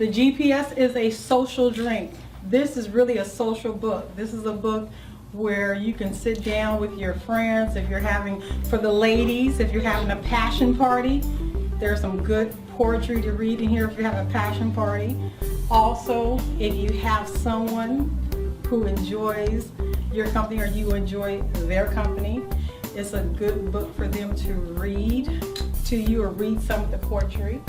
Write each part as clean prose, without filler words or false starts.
The GPS is a social drink. This is really a social book. This is a book where you can sit down with your friends. If you're having, for the ladies, if you're having a passion party, there's some good poetry to read in here if you have a passion party. Also, if you have someone who enjoys your company or you enjoy their company, it's a good book for them to read to you or read some of the poetry.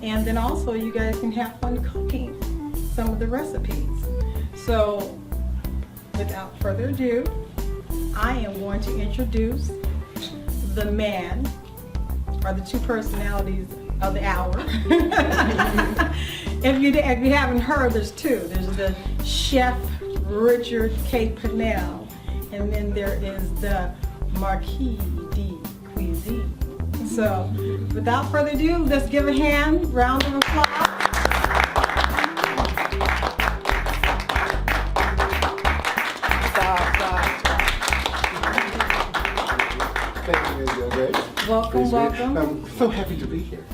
And then also you guys can have fun cooking some of the recipes. So without further ado, I am going to introduce the man, or the two personalities of the hour. If you haven't heard, there's two. There's the Chef Richard K. Pannell, and then there is the Marquis de Cuisine. So without further ado, let's give a round of applause. Thank you, Ms. Welcome, welcome. I'm so happy to be here.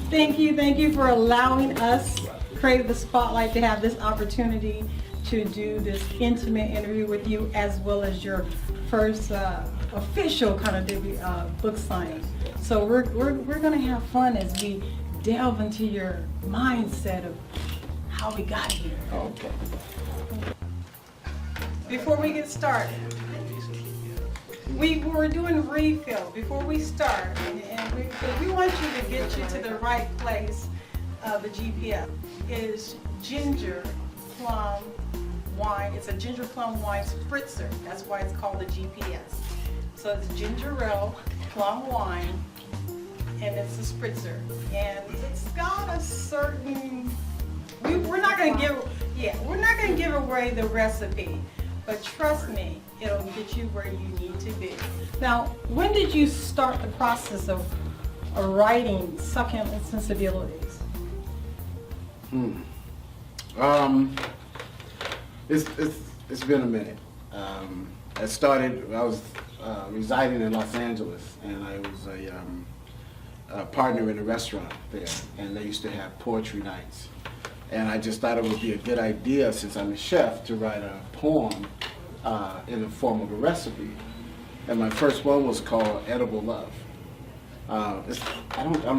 Thank you for allowing us, Creative the Spotlight, to have this opportunity to do this intimate interview with you, as well as your first official kind of debut book signing. So we're going to have fun as we delve into your mindset of how we got here. Okay. Before we get started, we're doing refill before we start, and we want you to get you to the right place. The GPS is ginger plum wine. It's a ginger plum wine spritzer. That's why it's called the GPS. So it's ginger ale plum wine, and it's a spritzer, and it's got a certain. We're not going to give away the recipe, but trust me, it'll get you where you need to be. Now, when did you start the process of writing Succulent Sensibilities? It's been a minute. I was residing in Los Angeles, and I was a partner in a restaurant there, and they used to have poetry nights. And I just thought it would be a good idea, since I'm a chef, to write a poem in the form of a recipe. And my first one was called Edible Love. I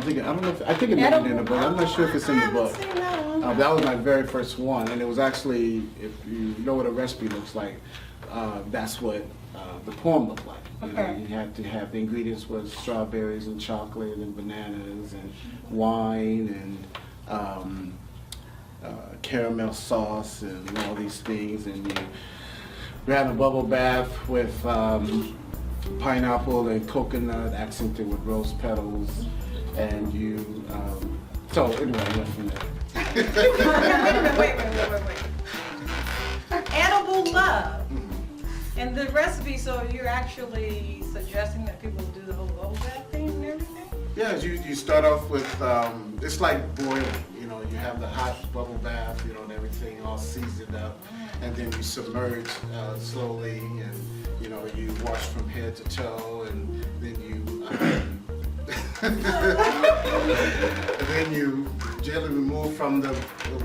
think it made it in the book. I'm not sure if it's in the book. That was my very first one, and it was actually, if you know what a recipe looks like, that's what the poem looked like. Okay. You had to have, the ingredients was strawberries and chocolate and bananas and wine and caramel sauce and all these things, and you have a bubble bath with pineapple and coconut accented with rose petals, and you so anyway, I went from there. Wait. Edible Love. And the recipe, so you're actually suggesting that people do the whole bubble bath thing and everything? Yeah, you start off with, it's like boiling, you have the hot bubble bath, and everything all seasoned up, and then you submerge slowly, and you wash from head to toe, and then you gently remove from the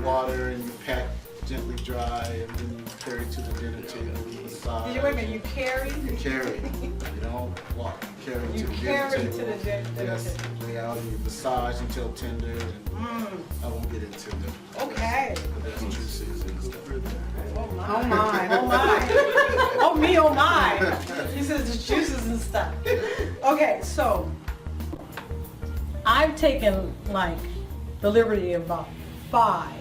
water, and you pack gently dry, and then you carry to the dinner table. Massage. Wait a minute, you carry? You carry. You don't walk. You carry to the dinner table. Yes, lay out and you massage until tender. And I won't get into the. Okay. There's juices and stuff. Oh my. Oh me, oh my. He says there's juices and stuff. Okay, so I've taken like the liberty of about 5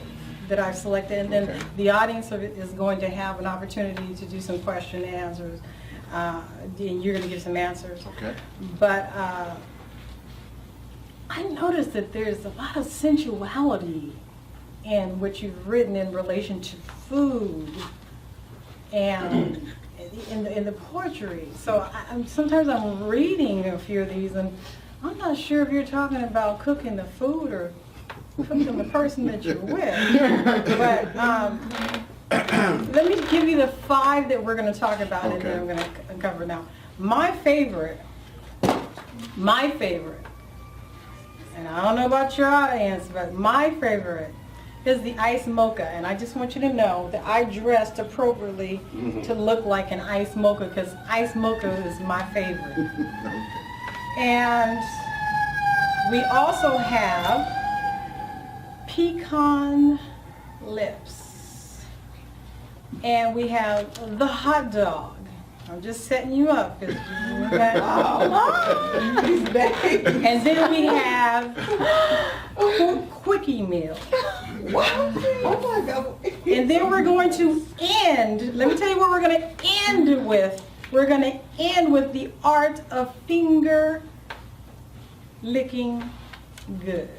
that I've selected, and then the audience is going to have an opportunity to do some question and answers, and you're going to give some answers. Okay. But I noticed that there's a lot of sensuality in what you've written in relation to food and in the poetry. So sometimes I'm reading a few of these, and I'm not sure if you're talking about cooking the food or cooking the person that you're with. But let me give you the 5 that we're going to talk about, and then I'm going to cover now. My favorite And I don't know about your audience, but my favorite is the ice mocha. And I just want you to know that I dressed appropriately to look like an ice mocha because ice mocha is my favorite. And we also have pecan lips. And we have the hot dog. I'm just setting you up. And then we have quickie meal. Oh my God. And then we're going to end, let me tell you what we're going to end with. We're going to end with the art of finger licking good.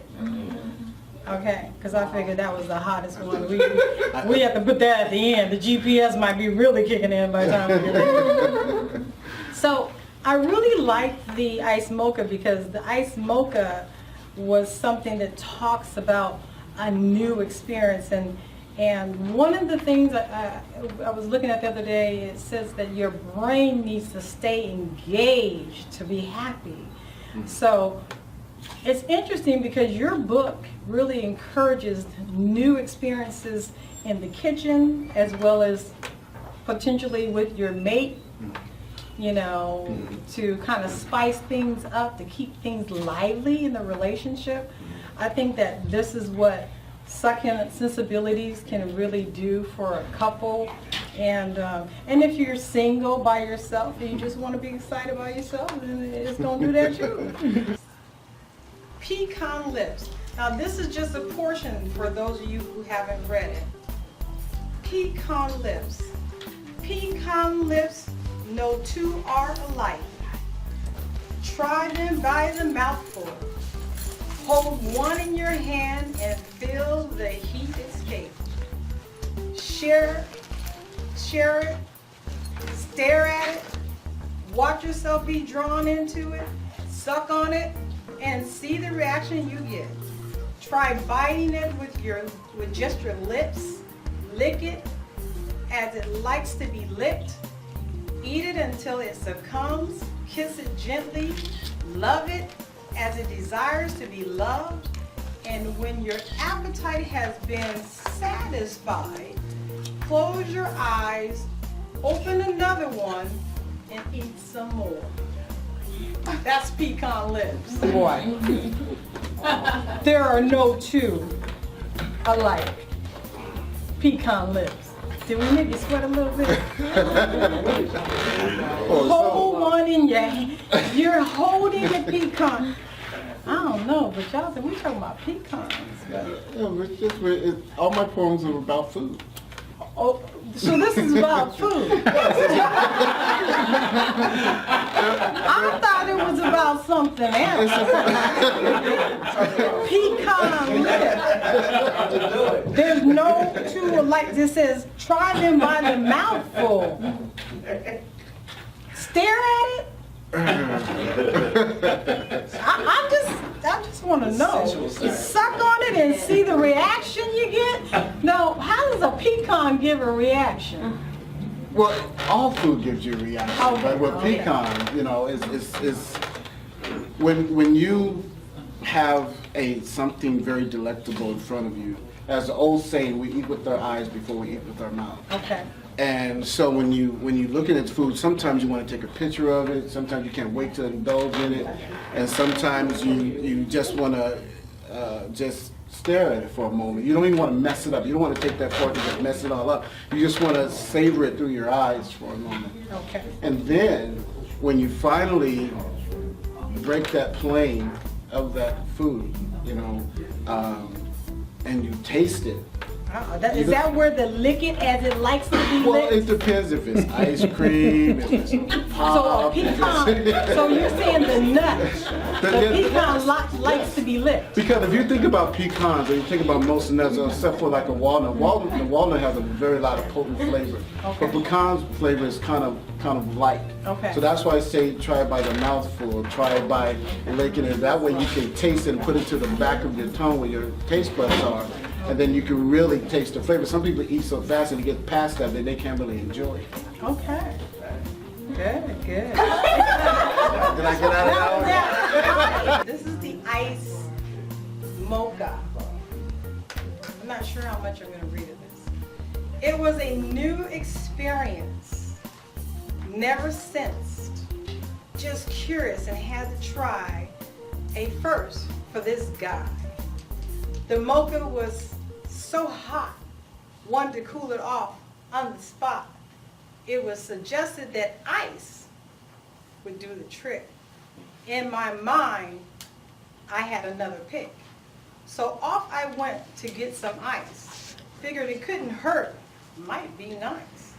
Okay, because I figured that was the hottest one. We have to put that at the end. The GPS might be really kicking in by the time we get there. So I really liked the ice mocha because the ice mocha was something that talks about a new experience. And one of the things I was looking at the other day, it says that your brain needs to stay engaged to be happy. So it's interesting because your book really encourages new experiences in the kitchen as well as potentially with your mate, you know, to kind of spice things up, to keep things lively in the relationship. I think that this is what Succulent Sensibilities can really do for a couple. And if you're single by yourself and you just want to be excited by yourself, then it's going to do that too. Pecan lips. Now this is just a portion for those of you who haven't read it. Pecan lips. Pecan lips, no two are alike. Try them by the mouthful. Hold one in your hand and feel the heat escape. Share it, stare at it, watch yourself be drawn into it, suck on it, and see the reaction you get. Try biting it with just your lips. Lick it as it likes to be licked. Eat it until it succumbs. Kiss it gently. Love it as it desires to be loved. And when your appetite has been satisfied, close your eyes, open another one, and eat some more. That's pecan lips. Boy. There are no two alike. Pecan lips. Did we make you sweat a little bit? Hold one in your hand. You're holding a pecan. I don't know, but y'all said we talking about pecans. All my poems are about food. Oh, so this is about food. I thought it was about something else. Pecan lip. There's no two alike. It says, try them by the mouthful. Stare at it. I just want to know. Suck on it and see the reaction you get. Now, how does a pecan give a reaction? Well, all food gives you a reaction, Okay. but with pecan, you know, is when you have something very delectable in front of you. As the old saying, we eat with our eyes before we eat with our mouth. Okay. And so when you looking at food, sometimes you want to take a picture of it. Sometimes you can't wait to indulge in it, and sometimes you just want to just stare at it for a moment. You don't even want to mess it up. You don't want to take that fork and just mess it all up. You just want to savor it through your eyes for a moment. Okay. And then when you finally break that plane of that food, you know, and you taste it. Is that where the lick it as it likes to be Well, it licked? depends if it's ice cream, if it's So a pop. pecan, so you're saying the nut, the pecan likes to be licked. Because if you think about pecans, or you think about most nuts, except for like a walnut, the walnut has a very lot of potent flavor. Okay. But pecan's flavor is kind of light. Okay. So that's why I say try it by the mouthful, try it by licking it. That way you can taste it and put it to the back of your tongue where your taste buds are. And then you can really taste the flavor. Some people eat so fast and they get past that they can't really enjoy it. Okay. Good, good. Did I get out of that? This is the ice mocha. I'm not sure how much I'm going to read of this. It was a new experience, never sensed, just curious and had to try a first for this guy. The mocha was so hot, wanted to cool it off on the spot. It was suggested that ice would do the trick. In my mind, I had another pick. So off I went to get some ice. Figured it couldn't hurt, might be nice.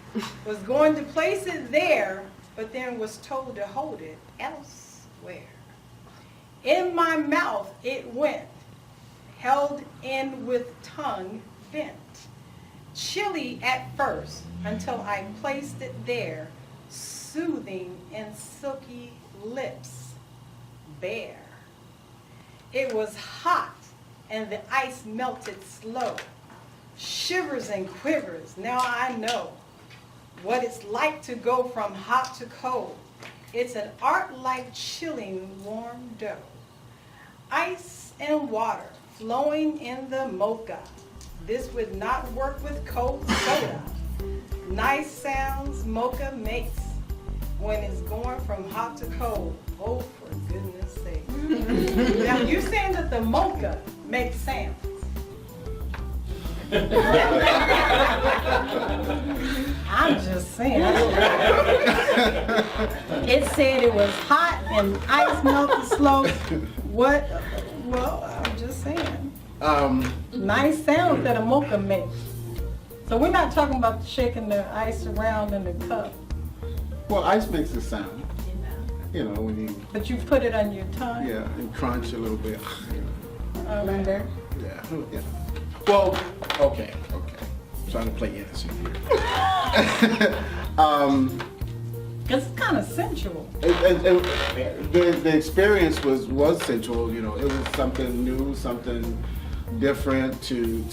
Was going to place it there, but then was told to hold it elsewhere. In my mouth it went, held in with tongue bent. Chilly at first until I placed it there, soothing in silky lips, bare. It was hot and the ice melted slow. Shivers and quivers, now I know what it's like to go from hot to cold. It's an art like chilling warm dough. Ice and water flowing in the mocha. This would not work with cold soda. Nice sounds mocha makes when it's going from hot to cold. Oh, for goodness sake. Now, you're saying that the mocha makes sounds. I'm just saying. It said it was hot and ice melted slow. What? Well, I'm just saying. Nice sounds that a mocha makes. So we're not talking about shaking the ice around in the cup. Well, ice makes a sound. You know, when you, But you put it on your tongue? yeah, and crunch a little bit. There. Yeah, yeah. Well, okay. Trying to play innocent here. It's kind of sensual. The experience was sensual. You know, it was something new, something different to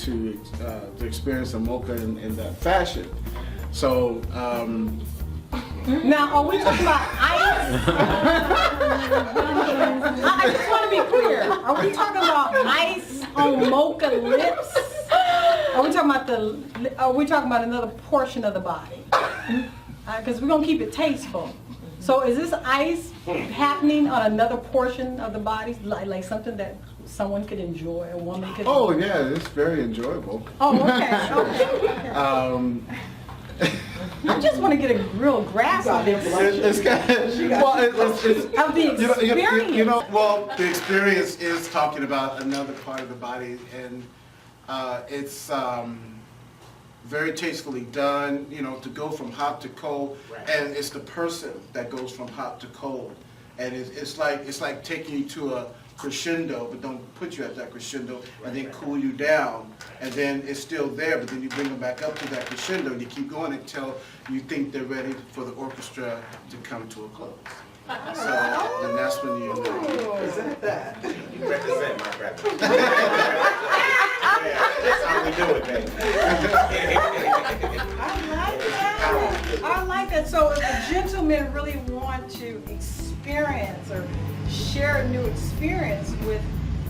experience a mocha in that fashion. So. Now, are we talking about ice? I just want to be clear. Are we talking about ice on mocha lips? Are we talking about another portion of the body? Because we're gonna keep it tasteful. So, is this ice happening on another portion of the body, like something that someone could enjoy, a woman could? Oh yeah, it's very enjoyable. Oh, okay. I just want to get a real grasp of this. It's kind of, well, it's Of the experience. Well, the experience is talking about another part of the body, and it's very tastefully done. You know, to go from hot to cold, and it's the person that goes from hot to cold, and it's like taking you to a crescendo, but don't put you at that crescendo, and then cool you down, and then it's still there, but then you bring them back up to that crescendo, and you keep going until you think they're ready for the orchestra to come to a close. So, and that's when you know. Present that. You represent, my brother. Yeah, that's how we do it, baby. I like that. So if a gentleman really want to experience or share a new experience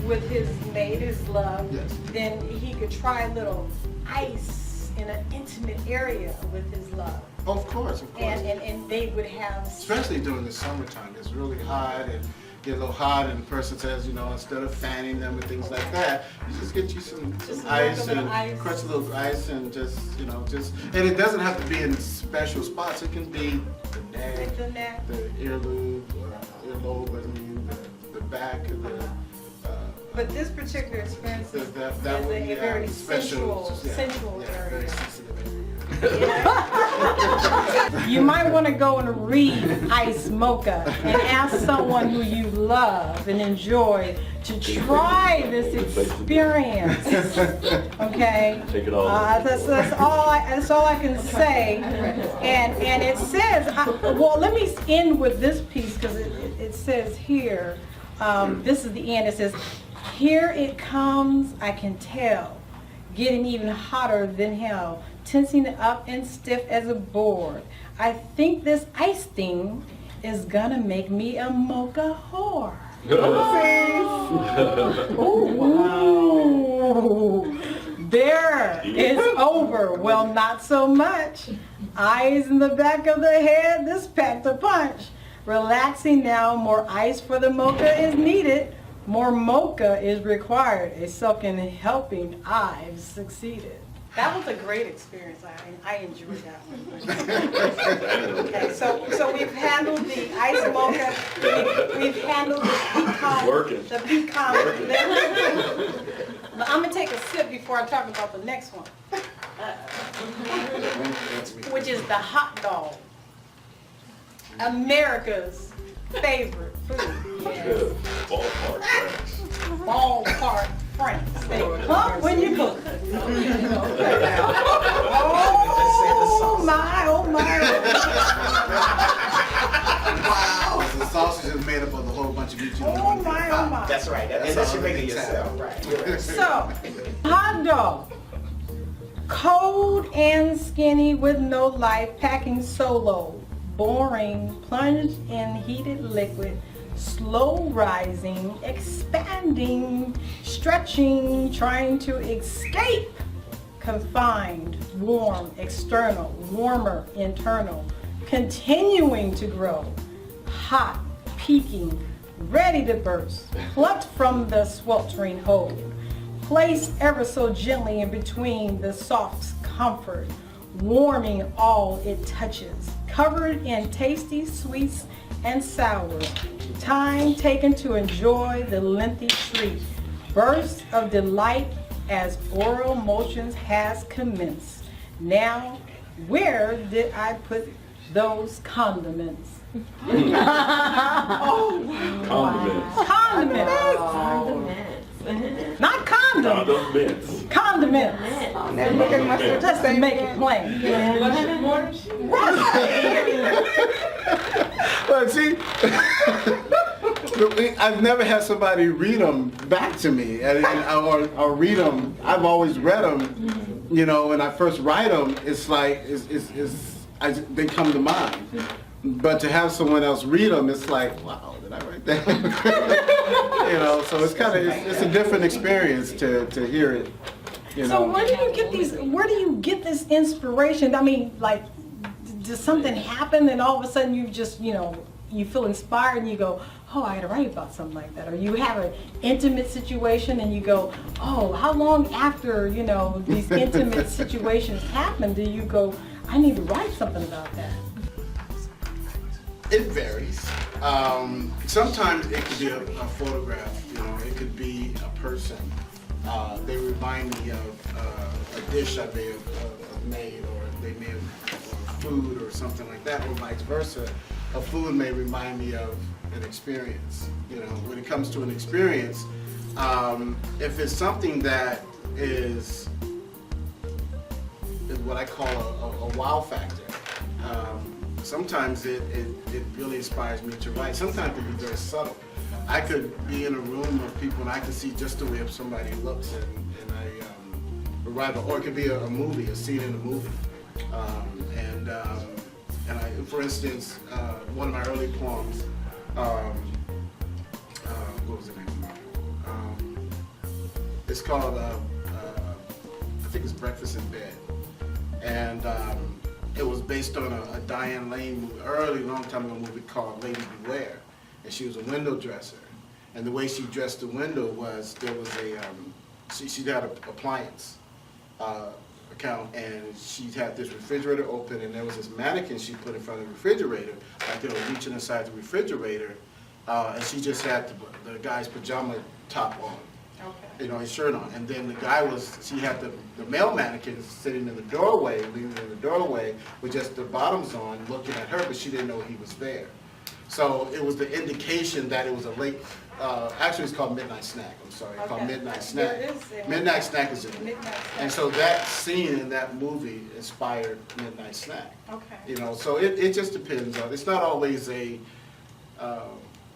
with his mate, his love, Yes. then he could try a little ice in an intimate area with his love. Of course. And they would have... Especially during the summertime, it's really hot and get a little hot, and the person says, you know, instead of fanning them and things like that, you just get you some Just ice a little and ice. crunch a little ice and just, you know, and it doesn't have to be in special spots. It can be the neck, With the neck. the earlobe, the back of the. But this particular experience is That a would be very special, sensual very area. sensitive area. You might want to go and read Ice Mocha and ask someone who you love and enjoy to try this experience. Okay? Take it all. That's all I can say. And it says, well, let me end with this piece because it says here, this is the end. It says, "Here it comes, I can tell, getting even hotter than hell, tensing up and stiff as a board. I think this ice thing is gonna make me a mocha whore." Ooh, there is over. Well, not so much. Eyes in the back of the head, this packed a punch. Relaxing now, more ice for the mocha is needed. More mocha is required. A second helping, I've succeeded. That was a great experience. I enjoyed that one. Okay, so we've handled the ice mocha. We've handled the pecan. Working. The pecan. I'm gonna take a sip before I talk about the next one, which is the hot dog. America's favorite food. Yes. Ballpark friends. Ballpark Franks. They come when you cook. Oh my, oh my. The sausage is made up of a whole bunch of meat. Oh my, oh my. That's right. That's you make it yourself. Right. You're right. So, hot dog. Cold and skinny with no life, packing solo. Boring, plunged in heated liquid. Slow rising, expanding, stretching, trying to escape. Confined, warm, external, warmer, internal. Continuing to grow. Hot, peaking, ready to burst. Plucked from the sweltering hold. Placed ever so gently in between the soft comfort. Warming all it touches. Covered in tasty sweets and sours. Time taken to enjoy the lengthy treat. Bursts of delight as oral motions has commenced. Now, where did I put those condiments? Oh, Condiments. condiments. Not condom. Condiments. Condiments. Now look at myself. Just to make it plain. Well, see, I've never had somebody read them back to me, or read them. I've always read them. You know, when I first write them, it's like they come to mind. But to have someone else read them, it's like, wow, did I write that? You know, so it's kind of it's a different experience to hear it. You know. So where do you get these? Where do you get this inspiration? I mean, like, does something happen and all of a sudden you just, you feel inspired and you go, oh, I gotta write about something like that. Or you have an intimate situation and you go, oh, how long after, these intimate situations happen do you go, I need to write something about that? It varies. Sometimes it could be a photograph, it could be a person. They remind me of a dish I may have made, or they may have food or something like that, or vice versa. A food may remind me of an experience. When it comes to an experience, if it's something that is what I call a wow factor, sometimes it really inspires me to write. Sometimes it can be very subtle. I could be in a room of people and I can see just the way somebody looks, and I write, or it could be a movie, a scene in a movie. And I, for instance, one of my early poems, what was the name of it? It's called, I think it's Breakfast in Bed. And it was based on a Diane Lane movie, long time ago movie called Lady Beware. And she was a window dresser. And the way she dressed the window was, there was she had an appliance account, and she had this refrigerator open, and there was this mannequin she put in front of the refrigerator, like they were reaching inside the refrigerator, and she just had the guy's pajama top on. Okay. His shirt on. And then the guy she had the male mannequin sitting in the doorway, leaning in the doorway, with just the bottoms on, looking at her, but she didn't know he was there. So it was the indication that it was a late, actually it's called Midnight Snack, I'm sorry, it's called Midnight Snack. Midnight Snack is in it. And so that scene in that movie inspired Midnight Snack. Okay. So it just depends on, it's not always an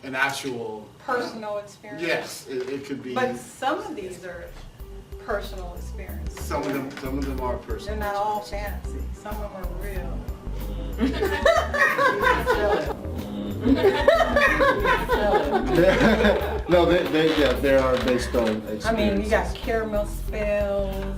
actual Personal experience. Yes, it could be. But some of these are personal experiences. Some of them are personal. They're not all fantasy. Some of them are real. No, they are based on experience. I mean, you got caramel spells.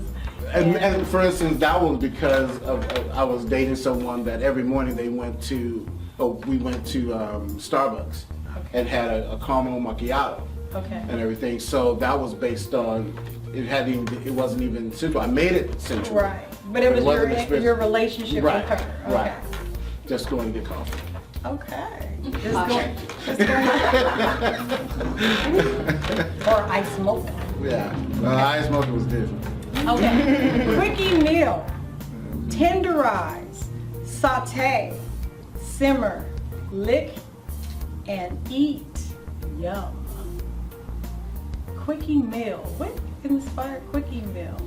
And for instance, that was because of I was dating someone that every morning we went to Starbucks and had a caramel macchiato Okay. and everything. So that was based on it wasn't even central. I made it central. Right. But it was wasn't expensive. your relationship Right, with her. right. Just going to get coffee. Okay. Or ice mocha. Yeah. Ice mocha was different. Okay. Quickie meal. Tenderize, saute, simmer, lick, and eat. Yum. Quickie meal. What inspired quickie meal?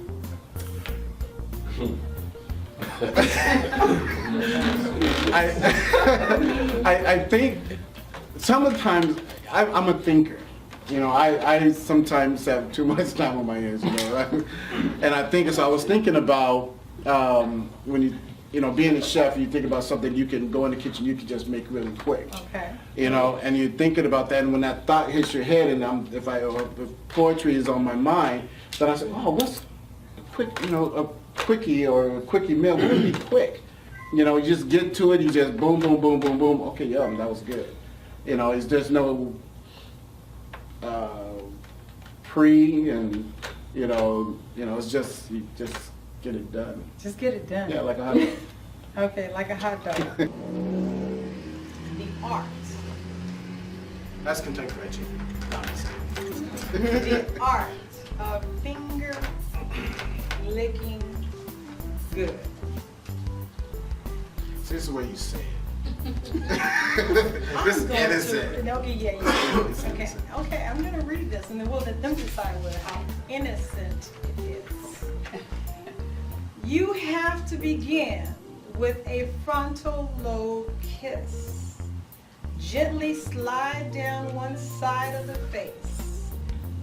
I think sometimes I'm a thinker. You know, I sometimes have too much time on my hands, you know. And I think, so I was thinking about when you know, being a chef, you think about something you can go in the kitchen, you can just make really quick. Okay. You know, and you're thinking about that, and when that thought hits your head, and if poetry is on my mind, then I say, oh, what's a quick, you know, a quickie or a quickie meal? What would be quick? You know, you just get to it, you just boom, boom, boom, boom, boom. Okay, yum, that was good. You know, there's no pre and you know, it's just you just get it done. Just get it done. Yeah, like a hot dog. Okay, like a hot dog. The art. That's Kentucky Fried Chicken. Honestly. The art of finger licking good. See, this is where you say it. This is I'm going innocent. to- Okay, yeah. Okay, I'm gonna read this and then we'll let them decide how innocent it is. You have to begin with a frontal lobe kiss. Gently slide down one side of the face,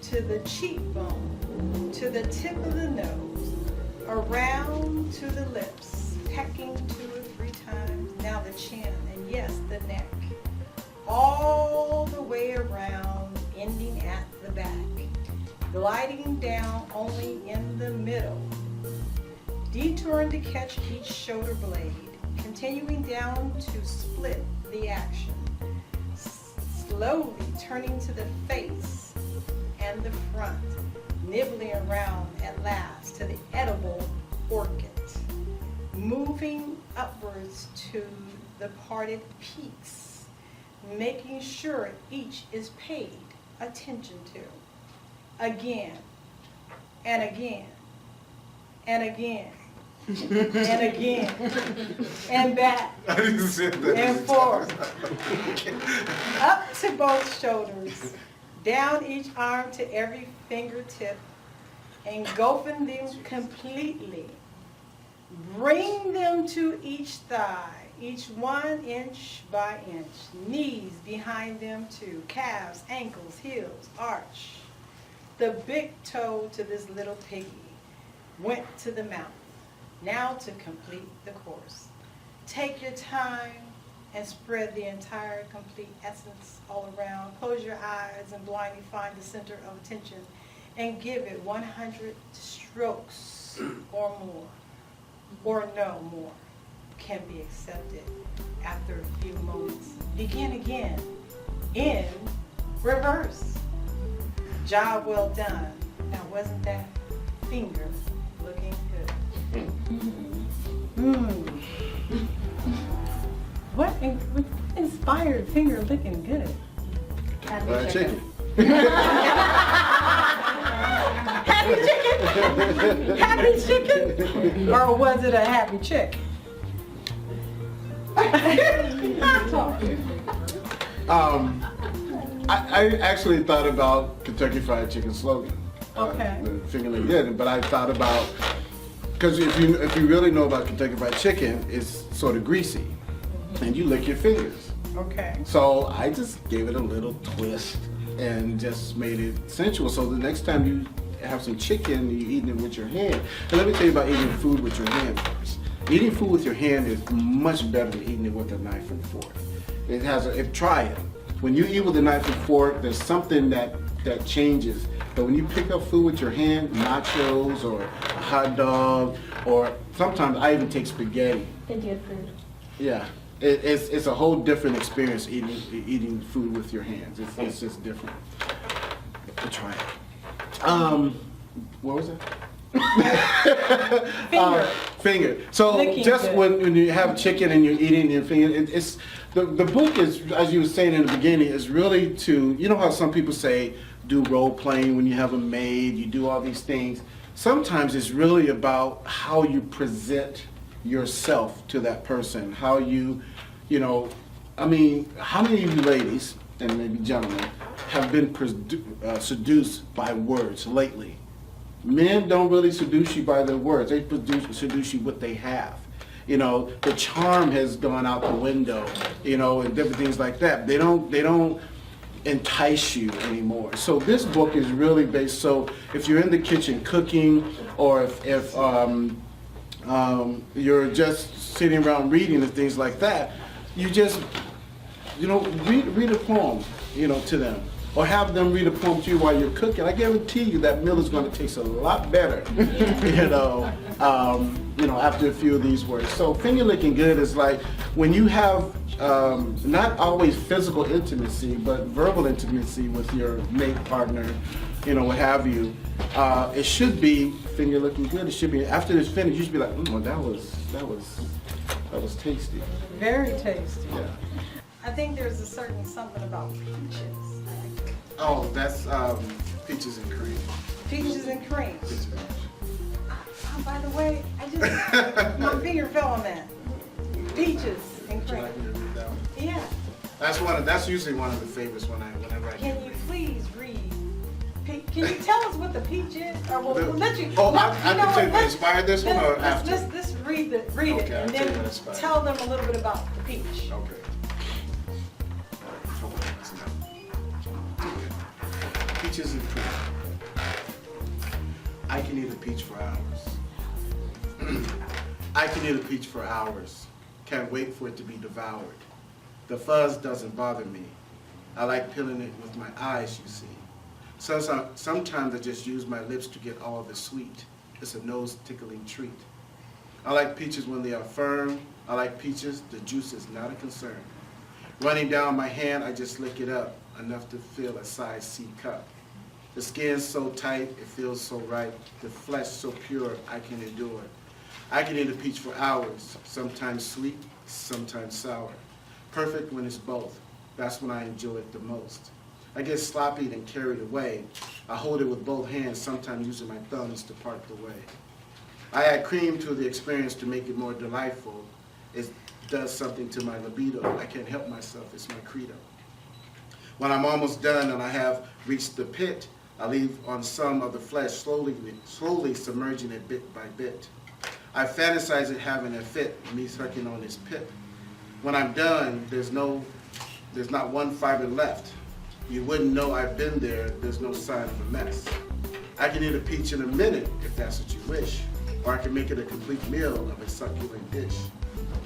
to the cheekbone, to the tip of the nose, around to the lips, pecking 2 or 3 times, now the chin, and yes, the neck, all the way around, ending at the back, gliding down only in the middle, detouring to catch each shoulder blade, continuing down to split the action, slowly turning to the face and the front, nibbling around at last to the edible orchid, moving upwards to the parted peaks, making sure each is paid attention to, again and again and again and again and back and forth, up to both shoulders, down each arm to every fingertip, engulfing them completely. Bring them to each thigh, each 1 inch by inch, knees behind them too, calves, ankles, heels, arch. The big toe to this little piggy went to the mouth. Now to complete the course. Take your time and spread the entire complete essence all around. Close your eyes and blindly find the center of attention and give it 100 strokes or more, or no more, can be accepted after a few moments. Begin again in reverse. Job well done. Now wasn't that finger looking good? What inspired finger looking good? Chicken. Happy chicken? Happy chicken? Or was it a happy chick? I actually thought about Kentucky Fried Chicken slogan. Okay. The finger licking good, but I thought about, because if you really know about Kentucky Fried Chicken, it's sort of greasy, and you lick your fingers. Okay. So I just gave it a little twist and just made it sensual. So the next time you have some chicken, you're eating it with your hand. And let me tell you about eating food with your hand first. Eating food with your hand is much better than eating it with a knife and fork. Try it. when you eat with a knife and fork, there's something that changes. But when you pick up food with your hand, nachos or a hot dog, or sometimes I even take spaghetti. Indian food. Yeah, it's a whole different experience eating food with your hands. It's just different. To try it. What was it? Finger. So Licking just good. when you have chicken and you're eating your finger, it's the book is, as you were saying in the beginning, is really to, you know how some people say do role playing when you have a maid, you do all these things. Sometimes it's really about how you present yourself to that person, how you know, I mean, how many of you ladies, and maybe gentlemen, have been seduced by words lately? Men don't really seduce you by their words. They seduce you what they have. You know, the charm has gone out the window, you know, and different things like that. They don't entice you anymore. So this book is really based, so if you're in the kitchen cooking, or if you're just sitting around reading and things like that, you just, you know, read a poem, you know, to them. Or have them read a poem to you while you're cooking. I guarantee you that meal is going to taste a lot better, you know, after a few of these words. So finger licking good is like when you have not always physical intimacy, but verbal intimacy with your mate, partner, you know, what have you. It should be finger licking good. It should be, after it's finished, you should be like, oh, that was tasty. Very tasty. Yeah. I think there's a certain something about peaches. Oh, that's peaches and cream. Peaches and cream. Oh, by the way, my finger fell on that. Peaches and Would you cream. like me to read that one? Yeah. That's usually one of the favorites whenever I Can you please read? Can you tell us what the peach is? Or we'll let you. Oh, no, I you can know tell you what, what inspired this one, or after? Let's read it, Okay, and I'll tell you then what inspired it. tell them a little bit about the peach. Okay. Peaches and cream. I can eat a peach for hours. I can eat a peach for hours. Can't wait for it to be devoured. The fuzz doesn't bother me. I like peeling it with my eyes, you see. Sometimes I just use my lips to get all the sweet. It's a nose-tickling treat. I like peaches when they are firm. I like peaches, the juice is not a concern. Running down my hand, I just lick it up, enough to fill a size C cup. The skin's so tight, it feels so right. The flesh so pure, I can endure. I can eat a peach for hours, sometimes sweet, sometimes sour. Perfect when it's both. That's when I enjoy it the most. I get sloppy and carried away. I hold it with both hands, sometimes using my thumbs to part the way. I add cream to the experience to make it more delightful. It does something to my libido. I can't help myself, it's my credo. When I'm almost done and I have reached the pit, I leave on some of the flesh, slowly submerging it bit by bit. I fantasize it having a fit, me sucking on his pip. When I'm done, there's not one fiber left. You wouldn't know I've been there, there's no sign of a mess. I can eat a peach in a minute, if that's what you wish, or I can make it a complete meal of a succulent dish.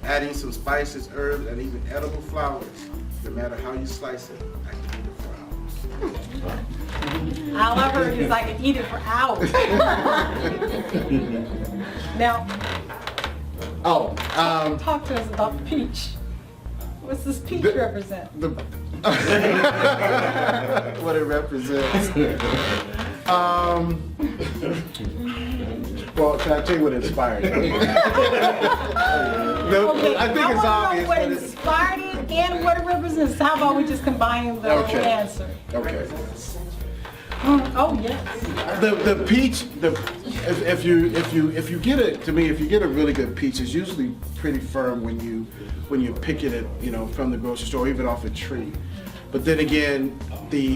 Adding some spices, herbs, and even edible flowers. No matter how you slice it, I can eat it for hours. All I heard is I can eat it for hours. Now, talk to us about the peach. What's this peach represent? What it represents. Well, can I tell you what inspired it? Okay, I think it's want obvious. to know what but inspired it and what it represents. How about we just combine the whole answer? Okay. Oh yes. The peach, if you get it, to me, if you get a really good peach, it's usually pretty firm when you pick it, from the grocery store, or even off a tree. But then again,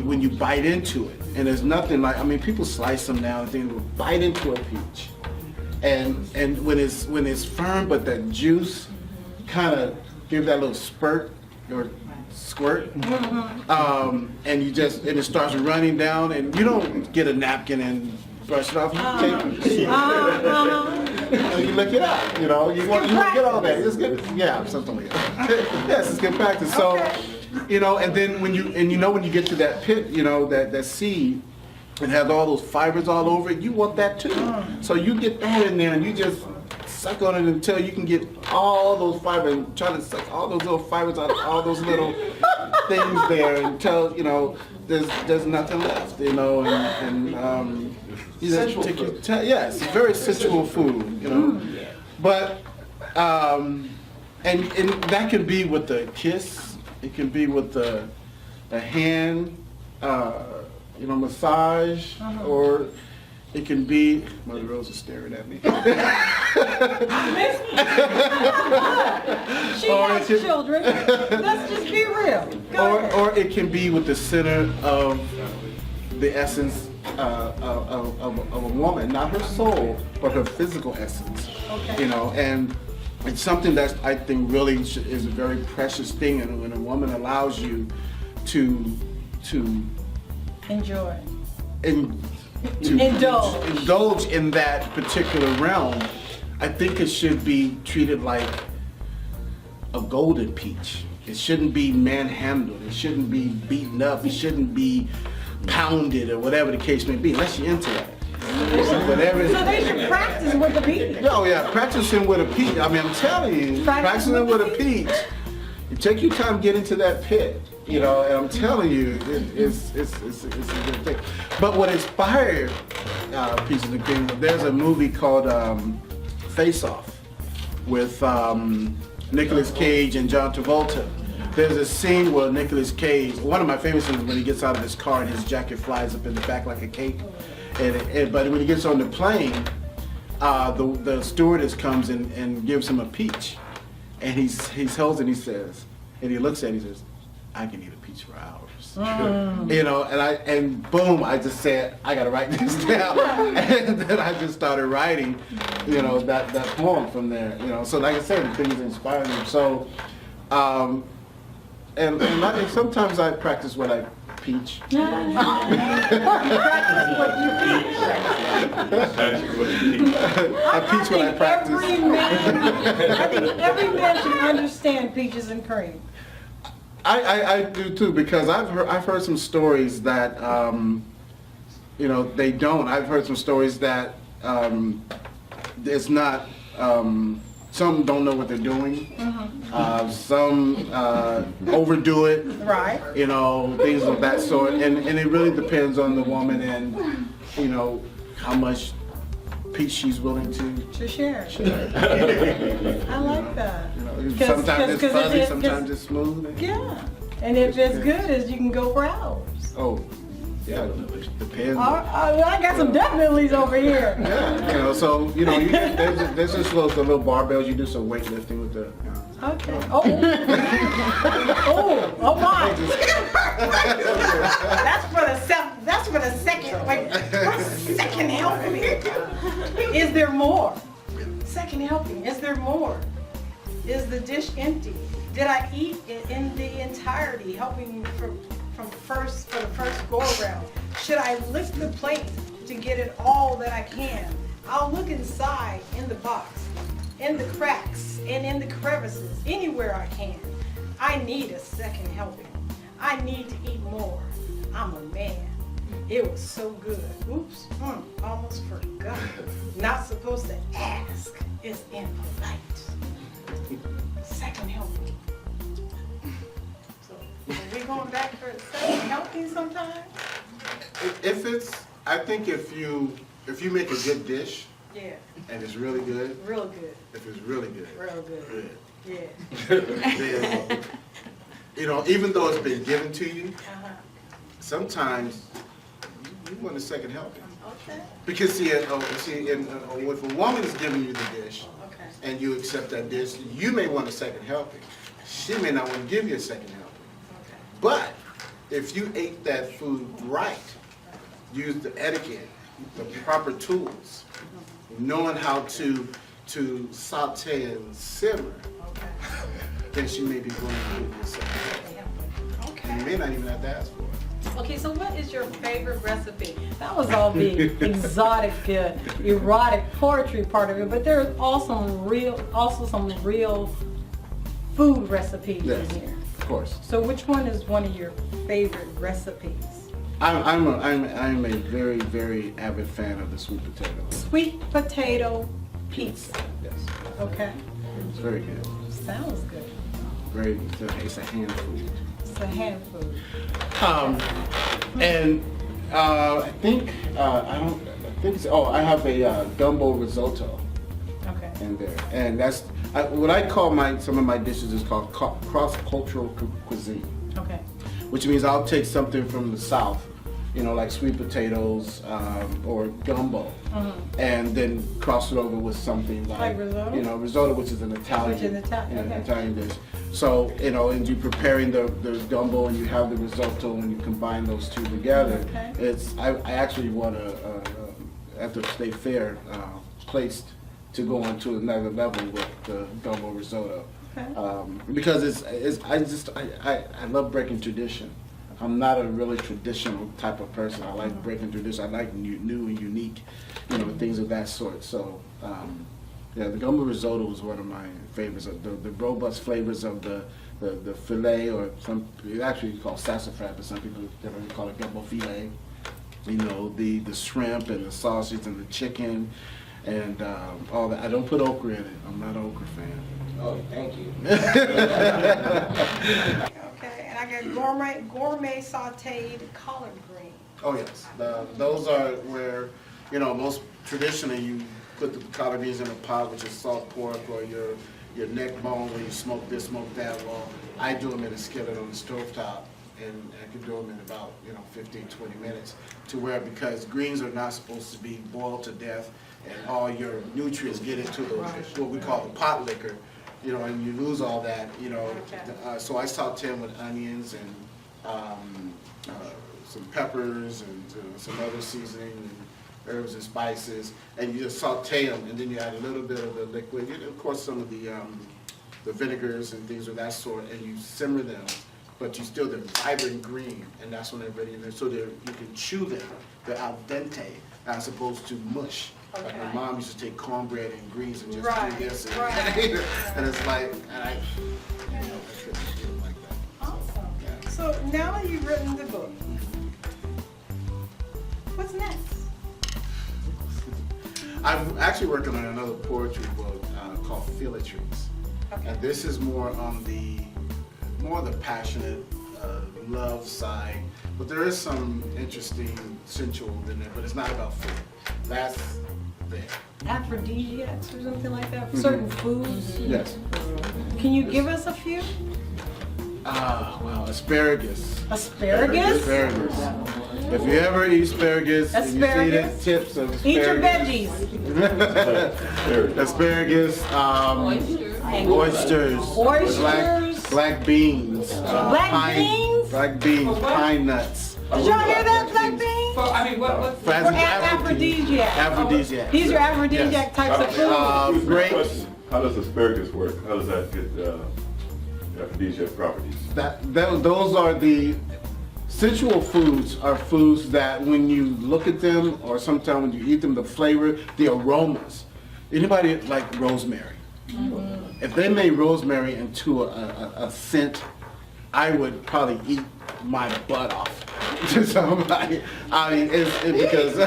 when you bite into it, and there's nothing like, people slice them now and things, but bite into a peach, and when it's firm, but that juice kind of give that little spurt or squirt, and it starts running down, and you don't get a napkin and brush it off. You take you lick it out. You want to get all that. It's good. Yeah, something like that. Yes, it's good practice. So You know, and then when you get to that pit, you know, that seed, it has all those fibers all over it, you want that too. So you get that in there and you just suck on it until you can get all those fibers and try to suck all those little fibers out of all those little things there until, you know, there's nothing left, you know, and you just take your time. Yeah, it's very sensual food, you know. But and that can be with a kiss, it can be with a hand, you know, massage, or it can be. Mother Rose is staring at me. She has children. Let's just be real. Go ahead. Or it can be with the center of the essence of a woman, not her soul, but her physical essence. Okay. You know, and it's something that I think really is a very precious thing, and when a woman allows you to Enjoy. to indulge in that particular realm, I think it should be treated like a golden peach. It shouldn't be manhandled. It shouldn't be beaten up. It shouldn't be pounded or whatever the case may be, unless you're into that. Whatever. So they should practice with the peach. Oh yeah, practicing with a peach. I mean, I'm telling you, practicing with a peach. You take your time, get into that pit. You know, and I'm telling you, it's a good thing. But what inspired Peaches and Cream, there's a movie called Face Off with Nicolas Cage and John Travolta. There's a scene where Nicolas Cage, one of my favorite scenes, when he gets out of his car and his jacket flies up in the back like a cape. But when he gets on the plane, the stewardess comes and gives him a peach, and he holds it and he says, and he looks at it and he says, I can eat a peach for hours. You know, and boom, I just said, I gotta write this down. And then I just started writing, you know, that poem from there. You know, so like I said, the things inspire me. So, and sometimes I practice what I peach. I peach what I practice. I think every man should understand Peaches and Cream. I do too, because I've heard some stories that you know, they don't. I've heard some stories that it's not. Some don't know what they're doing. Some overdo it. Right. You know, things of that sort, and it really depends on the woman and, you know, how much peach she's willing to share. I like that. You know, sometimes it's fuzzy, sometimes it's smooth. Yeah. And if it's good, you can go for hours. Oh, yeah, it depends. I got some definitely's over here. Yeah, you know, so, you know, there's just the little barbells, you do some weightlifting with the, you know. Okay. Oh. Oh my. That's for the second. Wait, second helping. Is there more? Second helping. Is there more? Is the dish empty? Did I eat it in the entirety, helping for the first go around? Should I lift the plate to get it all that I can? I'll look inside in the box, in the cracks, and in the crevices, anywhere I can. I need a second helping. I need to eat more. I'm a man. It was so good. Oops, almost forgot. Not supposed to ask. It's impolite. Second helping. So, are we going back for a second helping sometime? I think if you make a good dish, Yeah, and it's really good, real good. if it's really good, Real good. Yeah. then, you know, even though it's been given to you, sometimes you want a second helping. Okay. Because see, if a woman is giving you the dish, Okay. and you accept that dish, you may want a second helping. She may not want to give you a second helping. Okay. But if you ate that food right, use the etiquette, the proper tools, knowing how to saute and simmer, Okay. then she may be willing to give you a second helping. And Okay. you may not even have to ask for it. Okay, so what is your favorite recipe? That was all the exotic, erotic poetry part of it, but there's also some real food recipes in here. of course. So which one is one of your favorite recipes? I'm a very, very avid fan of the sweet potato. Sweet potato pizza. Yes, Okay, it's very good. sounds good. Very, it's a hand food. It's a hand food. And I think I have a gumbo risotto Okay. in there, and that's what I call some of my dishes is called cross-cultural cuisine, Okay. which means I'll take something from the South, like sweet potatoes or gumbo, and then cross it over with something Like risotto? Risotto, which is an Italian, Which is Italian, okay. Italian dish. So, and you're preparing the gumbo and you have the risotto and you combine those two together. Okay. I actually won at the state fair placed to go on to another level with the gumbo risotto. Okay. Because I love breaking tradition. I'm not a really traditional type of person. I like breaking tradition. I like new and unique, things of that sort. So, the gumbo risotto is one of my favorites. The robust flavors of the filet, or it's actually called sassafras, but some people generally call it gumbo filet. The shrimp and the sausage and the chicken and all that. I don't put okra in it. I'm not an okra fan. Oh, thank you. Okay, and I got gourmet sauteed collard green. Oh yes, those are where most traditionally you put the collard greens in a pot, which is salt pork or your neck bone where you smoke this, smoke that. Well, I do them in a skillet on the stovetop, and I can do them in about 15, 20 minutes. Because greens are not supposed to be boiled to death, and all your nutrients get into what we call the pot liquor. And you lose all that, so I saute them with onions and some peppers and some other seasoning and herbs and spices, and you just saute them, and then you add a little bit of the liquid, and of course some of the vinegars and things of that sort, and you simmer them, but they're vibrant green, and that's when they're ready in there, so you can chew them. They're al dente as opposed to mush. Like my mom used to take cornbread and greens and just do this, and, and it's like, and I couldn't do it like that. Awesome. Yeah. So now that you've written the book, what's next? I'm actually working on another poetry book called Philistries. Okay. And this is more on the passionate love side, but there is some interesting sensual in there, but it's not about food. That's there. Aphrodisiacs or something like that? Certain foods? Yes. Can you give us a few? Well, asparagus. Asparagus? Asparagus. If you ever eat asparagus, and you see Asparagus? the tips of asparagus. Eat your veggies. Asparagus, oysters, Oysters. black beans, beans? black beans, pine nuts. Did y'all hear that, black beans? For Aphrodisiac. Aphrodisiac. These are aphrodisiac types of foods. Grapes. How does asparagus work? How does that get aphrodisiac properties? Those are the sensual foods. Are foods that when you look at them, or sometimes when you eat them, the flavor, the aromas. Anybody like rosemary? If they made rosemary into a scent, I would probably eat my butt off to somebody. I mean, because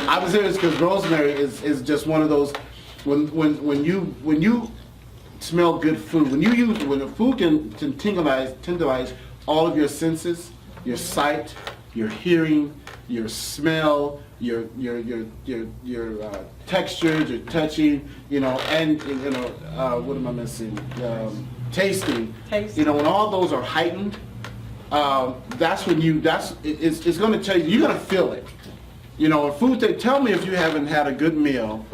I'm serious, because rosemary is just one of those. When you smell good food, when a food can tenderize all of your senses, your sight, your hearing, your smell, your texture, your touching, and what am I missing? Tasting. When all those are heightened, that's when it's going to tell you. You're going to feel it. Food. Tell me if you haven't had a good meal,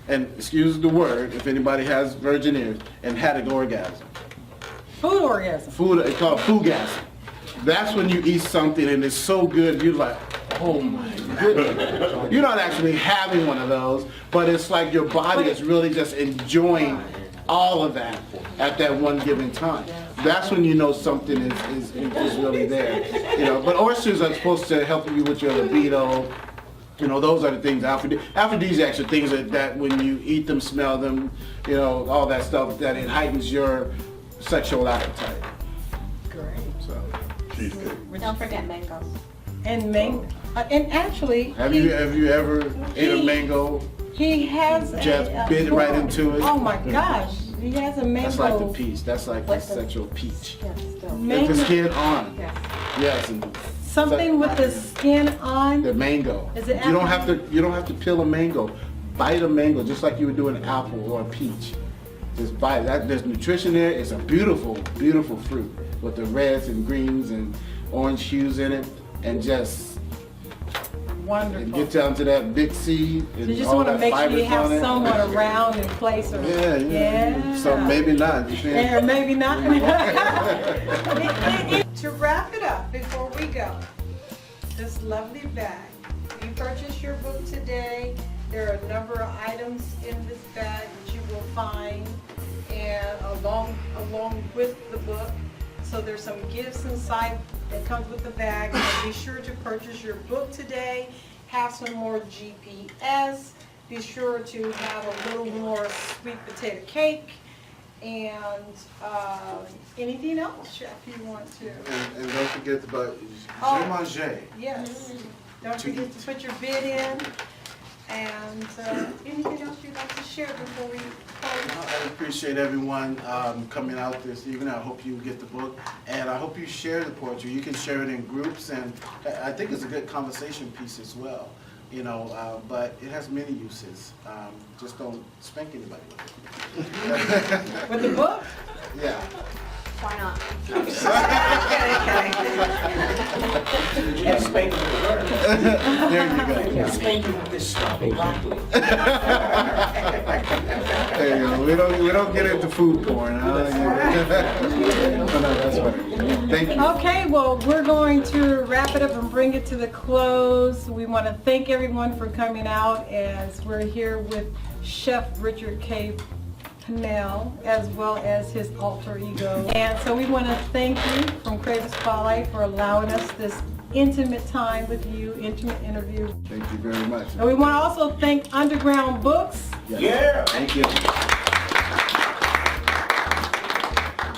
and excuse the word, if anybody has virgin ears, and had an orgasm. Food orgasm. It's called foodgasm. That's when you eat something and it's so good, you're like, oh my goodness. You're not actually having one of those, but it's like your body is really just enjoying all of that at that one given time. That's when you know something is really there. But oysters are supposed to help you with your libido. Those are the things. Aphrodisiacs are things that when you eat them, smell them, all that stuff, that it heightens your sexual appetite. Cheesecake. Don't forget mangoes. And actually, Have you ever ate a he- mango? he has Just bit it right into it? Oh my gosh, he has a mango. That's like the peach. That's like the What's the- sexual peach. Yeah, still. With Mango, the skin on. Yes. Yes, and something with the skin on. the mango. Is it You don't apple? have to peel a mango. Bite a mango just like you would do an apple or a peach. Just bite that. There's nutrition there. It's a beautiful, beautiful fruit with the reds and greens and orange hues in it, and just Wonderful. get down to that big seed and You just all want to that make sure you fibers have on it. someone around in place. Or, Yeah. So maybe not. You see? Yeah, maybe not. To wrap it up before we go, this lovely bag. You purchased your book today. There are a number of items in this bag that you will find, and along with the book. So there's some gifts inside that comes with the bag. So be sure to purchase your book today. Have some more GPS. Be sure to have a little more sweet potato cake. And anything else, Chef, you want to? And don't forget about Oh. J'ai mangé. Yes. Don't forget to put your bid in. And anything else you'd like to share before we close? I appreciate everyone coming out this evening. I hope you get the book, and I hope you share the poetry. You can share it in groups, and I think it's a good conversation piece as well. You know, but it has many uses. Just don't spank anybody with it. With the book? Yeah. Why not? And spanking the word. There you go. And spanking with this stuff, broccoli. There you go. We don't get into food porn. Huh? No, that's fine. Thank you. Okay, well, we're going to wrap it up and bring it to the close. We want to thank everyone for coming out as we're here with Chef Richard K. Pannell, as well as his alter ego. And so we want to thank you from Craven Spotlight for allowing us this intimate time with you, intimate interview. Thank you very much. And we want to also thank Underground Books. Yes. Yeah. Thank you.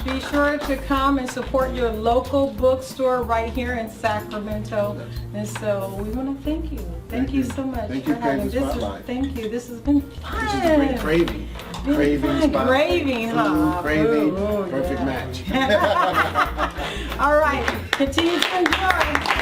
Be sure to come and support your local bookstore right here in Sacramento. And so we want to thank you. Thank you so much Thank for you, having Craven this. Spotlight. Thank you. This has been fun. This is a great craving. Been Craving fun. spot. Craving, huh? Food, craving, Ooh, perfect yeah. match. All right. Continue to enjoy.